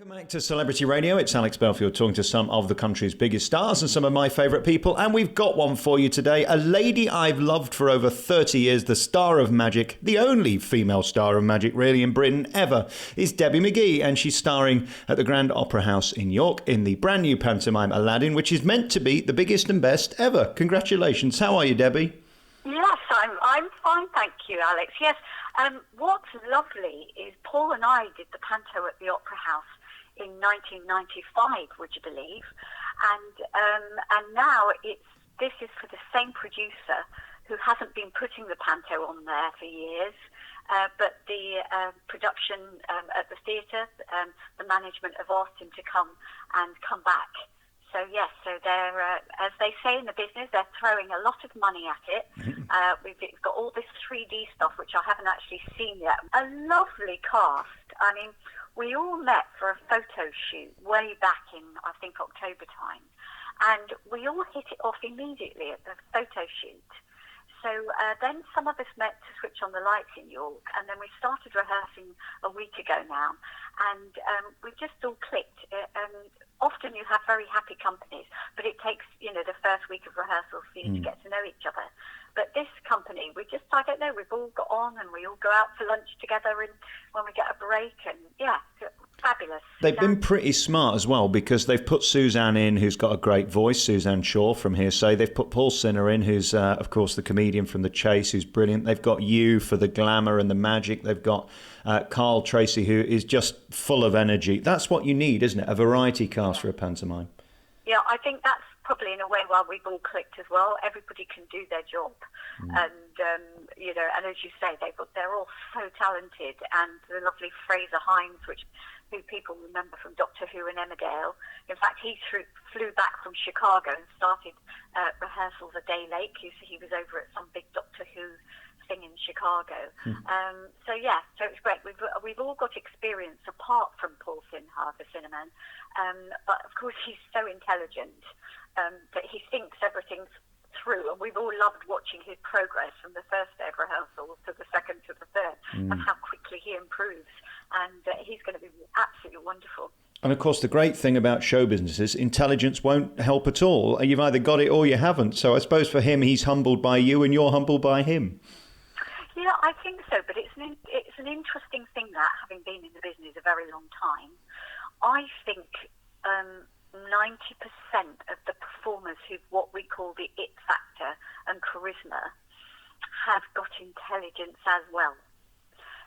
Welcome back to Celebrity Radio. It's Alex Belfield talking to some of the country's biggest stars and some of my favourite people. And we've got one for you today. A lady I've loved for over 30 years, the star of magic, the only female star of magic really in Britain ever, is Debbie McGee. And she's starring at the Grand Opera House in York in the brand new pantomime Aladdin, which is meant to be the biggest and best ever. Congratulations. How are you, Debbie? Yes, I'm fine, thank you, Alex. Yes, what's lovely is Paul and I did the Panto at the Opera House in 1995, would you believe? And now this is for the same producer who hasn't been putting the Panto on there for years, but the production at the theatre, the management have asked him to come back. So yes, so they're, as they say in the business, they're throwing a lot of money at it. We've got all this 3D stuff, which I haven't actually seen yet. A lovely cast. I mean, we all met for a photo shoot way back in, I think, October time. And we all hit it off immediately at the photo shoot. So then some of us met to switch on the lights in York, and then we started rehearsing a week ago now. And we just all clicked. Often you have very happy companies, but it takes, the first week of rehearsal for you to get to know each other. But this company, I don't know, we've all got on and we all go out for lunch together and when we get a break, and yeah, fabulous. They've been pretty smart as well, because they've put Suzanne in, who's got a great voice, Suzanne Shaw from Hearsay. They've put Paul Sinha in, who's, of course, the comedian from The Chase, who's brilliant. They've got you for the glamour and the magic. They've got Carl Tracy, who is just full of energy. That's what you need, isn't it? A variety cast for a pantomime. Yeah, I think that's probably in a way why we've all clicked as well. Everybody can do their job. And, and as you say, they're all so talented. And the lovely Fraser Hines, who people remember from Doctor Who and Emmerdale. In fact, he flew back from Chicago and started rehearsals a day late. He was over at some big Doctor Who thing in Chicago. So it's great. We've all got experience apart from Paul Sinha, the cinnamon. But of course, he's so intelligent that he thinks everything's through, and we've all loved watching his progress from the first day of rehearsals to the second to the third, and how quickly he improves. And he's going to be absolutely wonderful. And of course, the great thing about show business is intelligence won't help at all. You've either got it or you haven't. So I suppose for him, he's humbled by you and you're humbled by him. Yeah, I think so. But it's an interesting thing that, having been in the business a very long time, I think 90% of the performers who've what we call the it factor and charisma have got intelligence as well,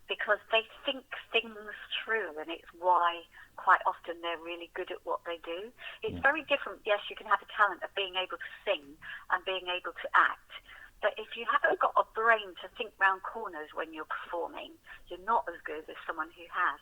because they think things through, and it's why quite often they're really good at what they do. It's very different. Yes, you can have a talent of being able to sing and being able to act, but if you haven't got a brain to think round corners when you're performing, you're not as good as someone who has.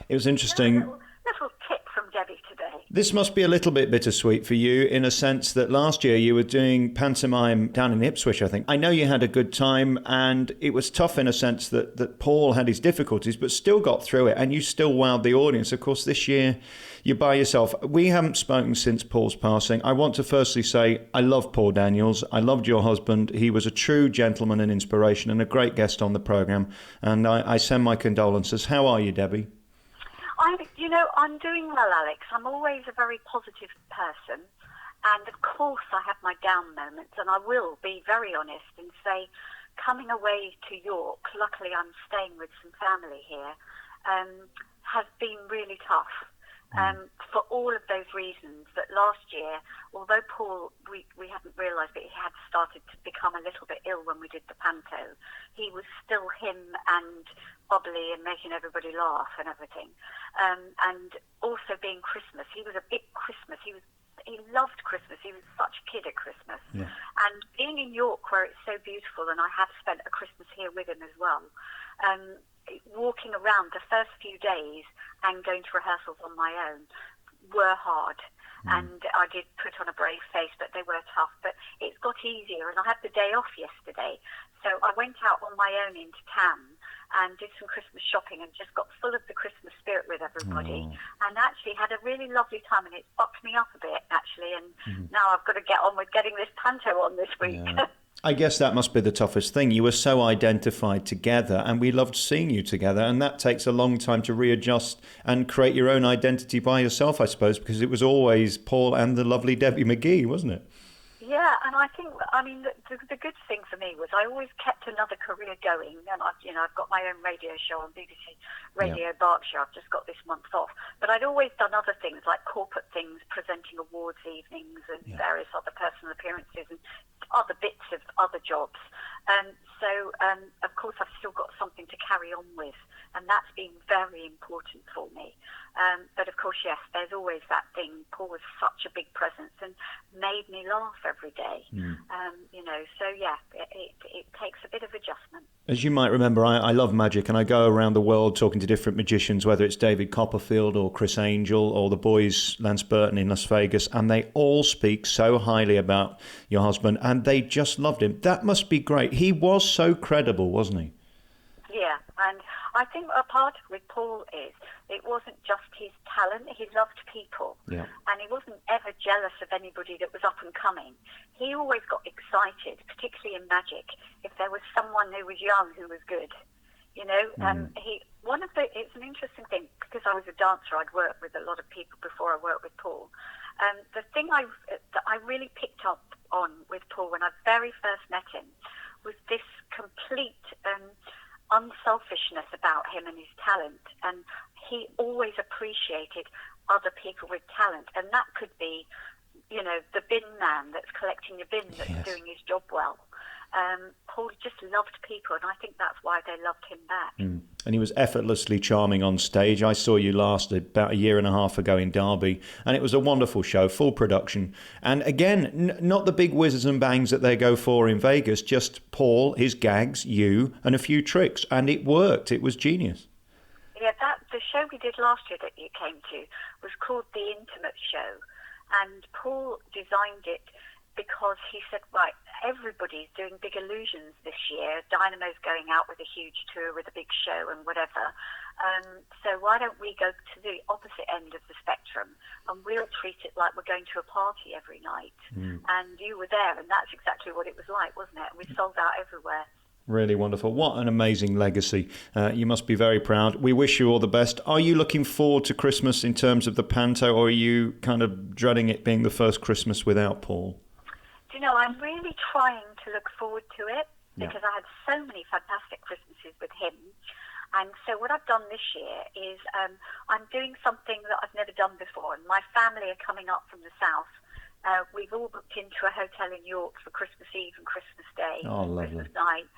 It was interesting. Little tip from Debbie today. This must be a little bit bittersweet for you, in a sense that last year you were doing pantomime down in Ipswich, I think. I know you had a good time, and it was tough in a sense that Paul had his difficulties, but still got through it, and you still wowed the audience. Of course, this year you're by yourself. We haven't spoken since Paul's passing. I want to firstly say I love Paul Daniels. I loved your husband. He was a true gentleman and inspiration and a great guest on the programme, and I send my condolences. How are you, Debbie? I'm doing well, Alex. I'm always a very positive person. And of course I have my down moments, and I will be very honest and say, coming away to York, luckily I'm staying with some family here, has been really tough. For all of those reasons. That last year, although Paul, we hadn't realised that he had started to become a little bit ill when we did the Panto, he was still him and bubbly and making everybody laugh and everything. And also being Christmas, he was a big Christmas. He loved Christmas. He was such a kid at Christmas. Yeah. And being in York, where it's so beautiful, and I have spent a Christmas here with him as well, walking around the first few days and going to rehearsals on my own were hard. And I did put on a brave face, but they were tough. But it's got easier, and I had the day off yesterday. So I went out on my own into town and did some Christmas shopping and just got full of the Christmas spirit with everybody. And actually had a really lovely time, and it's bucked me up a bit, actually. And now I've got to get on with getting this Panto on this week. I guess that must be the toughest thing. You were so identified together, and we loved seeing you together, and that takes a long time to readjust and create your own identity by yourself, I suppose, because it was always Paul and the lovely Debbie McGee, wasn't it? Yeah, and I think, I mean, the good thing for me was I always kept another career going, and I've got my own radio show on BBC Radio Berkshire. I've just got this month off, but I'd always done other things like corporate things, presenting awards evenings and various other personal appearances and other bits of other jobs. So, of course, I've still got something to carry on with, and that's been very important for me. But of course, yes, there's always that thing. Paul was such a big presence and made me laugh every day. So yeah, it takes a bit of adjustment. As you might remember, I love magic, and I go around the world talking to different magicians, whether it's David Copperfield or Chris Angel or the boys, Lance Burton in Las Vegas, and they all speak so highly about your husband, and they just loved him. That must be great. He was so credible, wasn't he? Yeah, and I think a part with Paul is it wasn't just his talent, he loved people. Yeah. And he wasn't ever jealous of anybody that was up and coming. He always got excited, particularly in magic, if there was someone who was young who was good. It's an interesting thing, because I was a dancer, I'd worked with a lot of people before I worked with Paul. The thing that I really picked up on with Paul when I very first met him was this complete unselfishness about him and his talent, and he always appreciated other people with talent, and that could be, the bin man that's collecting your bin that's doing his job well. Paul just loved people, and I think that's why they loved him back. And he was effortlessly charming on stage. I saw you last about a year and a half ago in Derby, and it was a wonderful show, full production. And again, not the big whizzes and bangs that they go for in Vegas, just Paul, his gags, you, and a few tricks. And it worked. It was genius. Yeah, the show we did last year that you came to was called The Intimate Show. And Paul designed it because he said, right, everybody's doing big illusions this year. Dynamo's going out with a huge tour with a big show and whatever. So why don't we go to the opposite end of the spectrum, and we'll treat it like we're going to a party every night. And you were there, and that's exactly what it was like, wasn't it? And we sold out everywhere. Really wonderful. What an amazing legacy. You must be very proud. We wish you all the best. Are you looking forward to Christmas in terms of the Panto, or are you kind of dreading it being the first Christmas without Paul? I'm really trying to look forward to it, because I had so many fantastic Christmases with him. And so what I've done this year is I'm doing something that I've never done before. And my family are coming up from the south. We've all booked into a hotel in York for Christmas Eve and Christmas Day, Christmas night.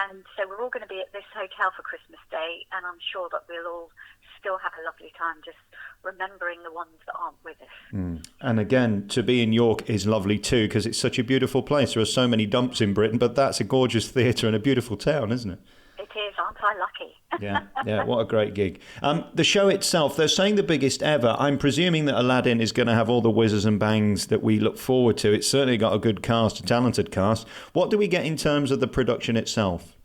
And so we're all going to be at this hotel for Christmas Day, and I'm sure that we'll all still have a lovely time just remembering the ones that aren't with us. And again, to be in York is lovely too, because it's such a beautiful place. There are so many dumps in Britain, but that's a gorgeous theatre and a beautiful town, isn't it? It is, aren't I lucky? Yeah, what a great gig. The show itself, they're saying the biggest ever. I'm presuming that Aladdin is going to have all the whizzes and bangs that we look forward to. It's certainly got a good cast, a talented cast. What do we get in terms of the production itself?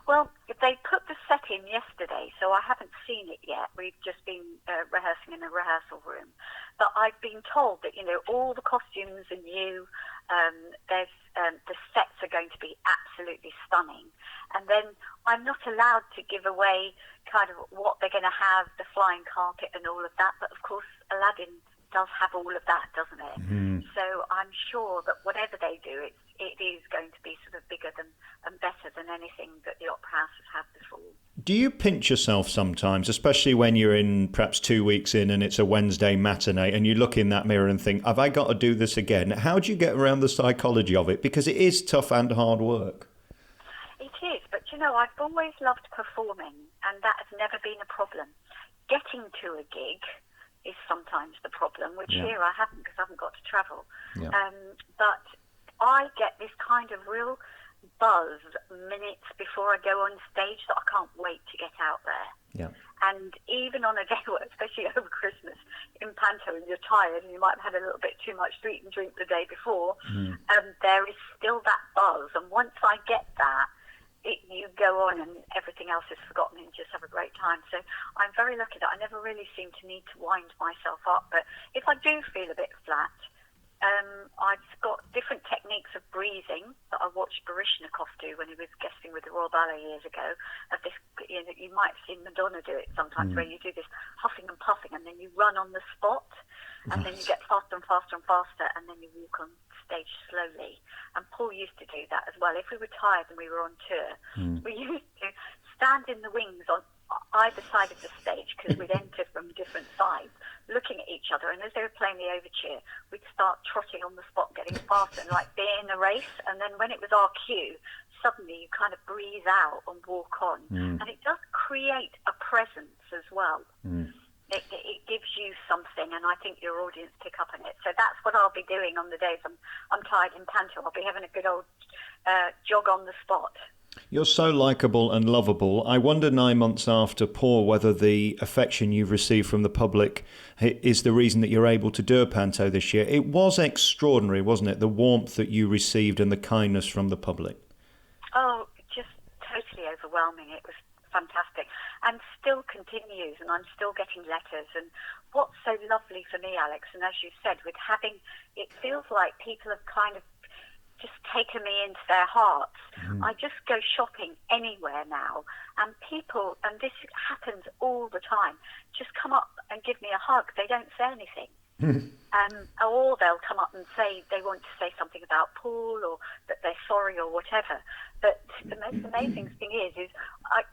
Well, they put the set in yesterday, so I haven't seen it yet. We've just been rehearsing in the rehearsal room. But I've been told that, all the costumes are new. The sets are going to be absolutely stunning. And then I'm not allowed to give away kind of what they're going to have, the flying carpet and all of that. But of course, Aladdin does have all of that, doesn't it? So I'm sure that whatever they do, it is going to be sort of bigger than and better than anything that the Opera House has had before. Do you pinch yourself sometimes, especially when you're in perhaps 2 weeks in and it's a Wednesday matinee and you look in that mirror and think, have I got to do this again? How do you get around the psychology of it? Because it is tough and hard work. It is, but I've always loved performing, and that has never been a problem. Getting to a gig is sometimes the problem, which here I haven't, because I haven't got to travel. But I get this kind of real buzz minutes before I go on stage that I can't wait to get out there. And even on a day, especially over Christmas in Panto, and you're tired and you might have had a little bit too much to eat and drink the day before, there is still that buzz. And once I get that, you go on and everything else is forgotten and you just have a great time. So I'm very lucky that I never really seem to need to wind myself up. But if I do feel a bit flat, I've got different techniques of breathing that I watched Baryshnikov do when he was guesting with the Royal Ballet years ago. Of this, you might have seen Madonna do it sometimes, where you do this huffing and puffing, and then you run on the spot, and then you get faster and faster and faster, and then you walk on stage slowly. And Paul used to do that as well. If we were tired and we were on tour, we used to stand in the wings on either side of the stage, because we'd enter from different sides, looking at each other, and as they were playing the overture, we'd start trotting on the spot, getting faster, and like being in a race. And then when it was our cue, suddenly you kind of breathe out and walk on, and it does create a presence as well. It gives you something, and I think your audience pick up on it. So that's what I'll be doing on the days I'm tired in Panto. I'll be having a good old jog on the spot. You're so likeable and lovable. I wonder 9 months after Paul whether the affection you've received from the public is the reason that you're able to do a Panto this year. It was extraordinary, wasn't it? The warmth that you received and the kindness from the public. Oh, just totally overwhelming. It was fantastic, and still continues, and I'm still getting letters. And what's so lovely for me, Alex, and as you said, with having, it feels like people have kind of just taken me into their hearts. I just go shopping anywhere now, and people, and this happens all the time, just come up and give me a hug. They don't say anything. Or they'll come up and say they want to say something about Paul, or that they're sorry, or whatever. But the most amazing thing is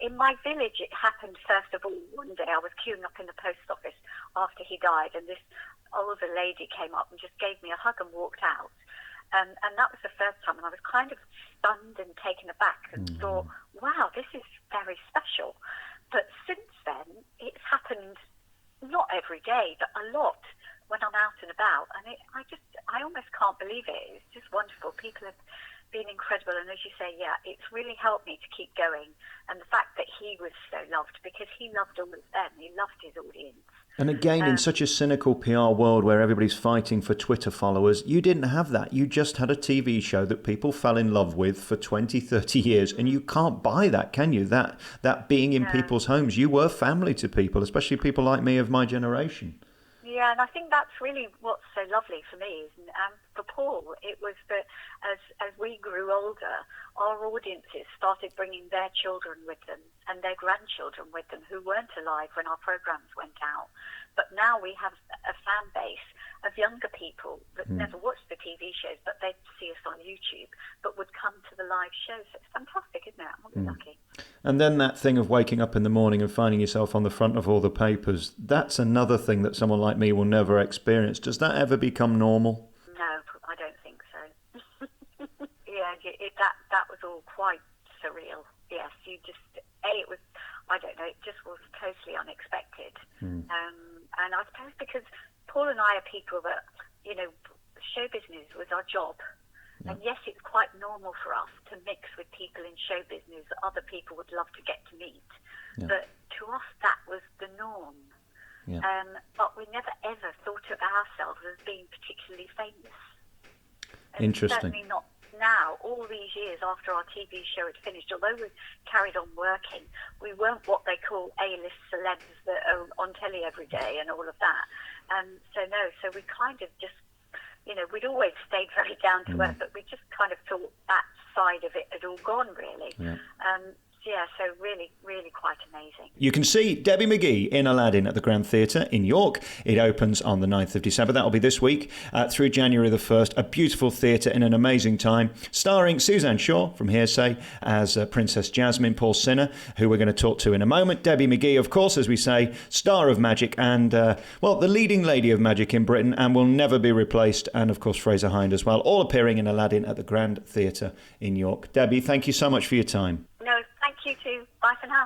in my village, it happened first of all. One day I was queuing up in the post office after he died, and this older lady came up and just gave me a hug and walked out. And that was the first time, and I was kind of stunned and taken aback and thought, wow, this is very special. But since then, it's happened not every day, but a lot when I'm out and about. And I almost can't believe it. It's just wonderful. People have been incredible. And as you say, yeah, it's really helped me to keep going. And the fact that he was so loved, because he loved all of them. He loved his audience. And again, in such a cynical PR world where everybody's fighting for Twitter followers, you didn't have that. You just had a TV show that people fell in love with for 20, 30 years. And you can't buy that, can you? That being in people's homes. You were family to people, especially people like me of my generation. Yeah, and I think that's really what's so lovely for me. For Paul, it was that as we grew older, our audiences started bringing their children with them and their grandchildren with them who weren't alive when our programs went out. But now we have a fan base of younger people that never watched the TV shows, but they'd see us on YouTube, but would come to the live shows. So it's fantastic, isn't it? I'm really lucky. And then that thing of waking up in the morning and finding yourself on the front of all the papers, that's another thing that someone like me will never experience. Does that ever become normal? No, I don't think so. Yeah, that was all quite surreal. Yes, it was, I don't know, it just was totally unexpected. And I suppose because Paul and I are people that, show business was our job. Yeah. And yes, it's quite normal for us to mix with people in show business that other people would love to get to meet. Yeah. But to us, that was the norm. Yeah. But we never ever thought of ourselves as being particularly famous. And interesting. Certainly not now, all these years after our TV show had finished. Although we carried on working, we weren't what they call A-list celebs that are on telly every day and all of that. So we kind of just, we'd always stayed very down to earth, but we just kind of thought that side of it had all gone, really. Yeah. So really, really quite amazing. You can see Debbie McGee in Aladdin at the Grand Theatre in York. It opens on the 9th of December. That'll be this week through January the 1st. A beautiful theatre in an amazing time. Starring Suzanne Shaw from Hearsay as Princess Jasmine, Paul Sinha, who we're going to talk to in a moment. Debbie McGee, of course, as we say, star of magic and, the leading lady of magic in Britain and will never be replaced. And, of course, Fraser Hind as well, all appearing in Aladdin at the Grand Theatre in York. Debbie, thank you so much for your time. No, thank you too. Bye for now.